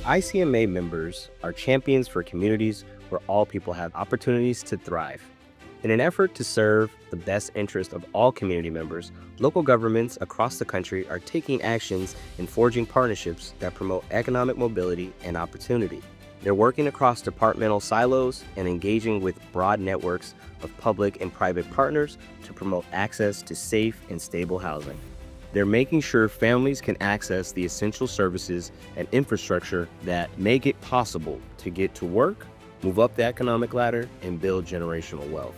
ICMA members are champions for communities where all people have opportunities to thrive. In an effort to serve the best interest of all community members, local governments across the country are taking actions and forging partnerships that promote economic mobility and opportunity. They're working across departmental silos and engaging with broad networks of public and private partners to promote access to safe and stable housing. They're making sure families can access the essential services and infrastructure that make it possible to get to work, move up the economic ladder, and build generational wealth.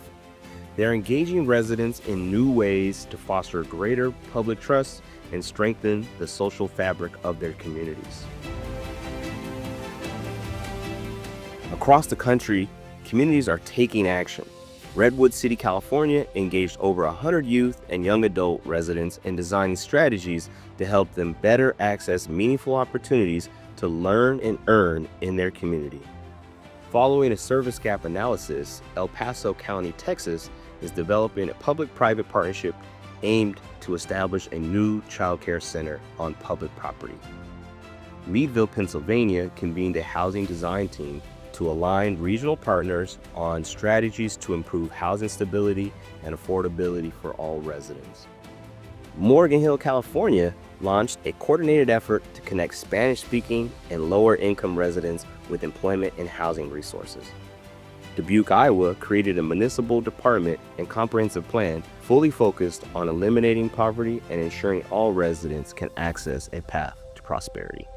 They're engaging residents in new ways to foster greater public trust and strengthen the social fabric of their communities. Across the country, communities are taking action. Redwood City, California engaged over 100 youth and young adult residents in designing strategies to help them better access meaningful opportunities to learn and earn in their community. Following a service gap analysis, El Paso County, Texas is developing a public-private partnership aimed to establish a new child care center on public property. Meadville, Pennsylvania convened a housing design team to align regional partners on strategies to improve housing stability and affordability for all residents. Morgan Hill, California launched a coordinated effort to connect Spanish-speaking and lower-income residents with employment and housing resources. Dubuque, Iowa created a municipal department and comprehensive plan fully focused on eliminating poverty and ensuring all residents can access a path to prosperity.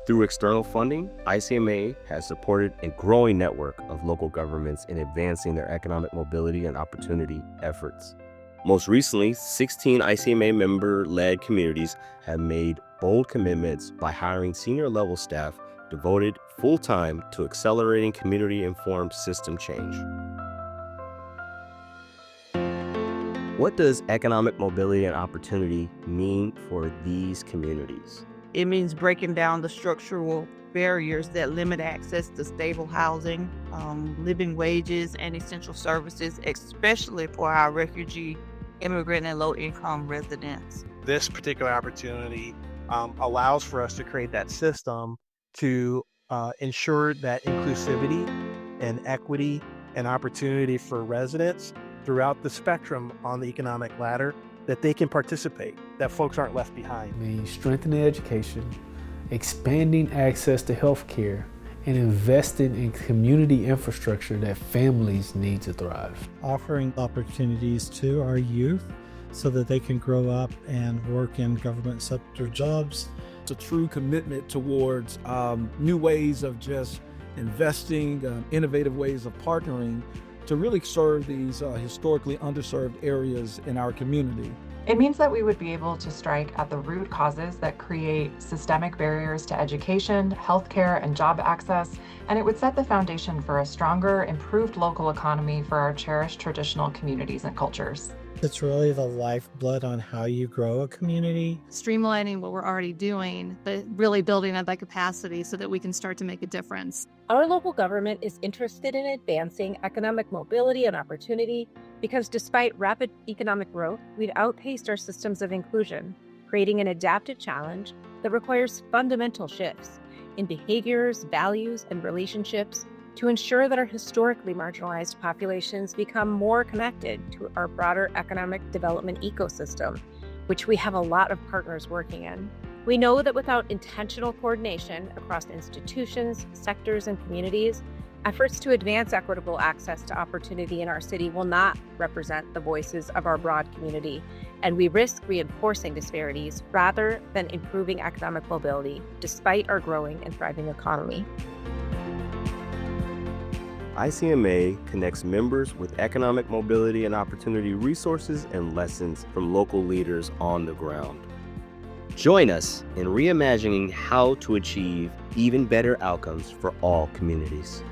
Through external funding, ICMA has supported a growing network of local governments in advancing their economic mobility and opportunity efforts. Most recently, 16 ICMA member-led communities have made bold commitments by hiring senior-level staff devoted full-time to accelerating community-informed system change. What does economic mobility and opportunity mean for these communities? It means breaking down the structural barriers that limit access to stable housing, living wages, and essential services, especially for our refugee, immigrant, and low-income residents. This particular opportunity allows for us to create that system to ensure that inclusivity and equity and opportunity for residents throughout the spectrum on the economic ladder, that they can participate, that folks aren't left behind. I mean, strengthening education, expanding access to health care, and investing in community infrastructure that families need to thrive. Offering opportunities to our youth so that they can grow up and work in government sector jobs. It's a true commitment towards new ways of just investing, innovative ways of partnering to really serve these historically underserved areas in our community. It means that we would be able to strike at the root causes that create systemic barriers to education, healthcare, and job access, and it would set the foundation for a stronger, improved local economy for our cherished traditional communities and cultures. It's really the lifeblood on how you grow a community. Streamlining what we're already doing, but really building up that capacity so that we can start to make a difference. Our local government is interested in advancing economic mobility and opportunity because despite rapid economic growth, we've outpaced our systems of inclusion, creating an adaptive challenge that requires fundamental shifts in behaviors, values, and relationships to ensure that our historically marginalized populations become more connected to our broader economic development ecosystem, which we have a lot of partners working in. We know that without intentional coordination across institutions, sectors, and communities, efforts to advance equitable access to opportunity in our city will not represent the voices of our broad community, and we risk reinforcing disparities rather than improving economic mobility despite our growing and thriving economy. ICMA connects members with economic mobility and opportunity resources and lessons from local leaders on the ground. Join us in reimagining how to achieve even better outcomes for all communities.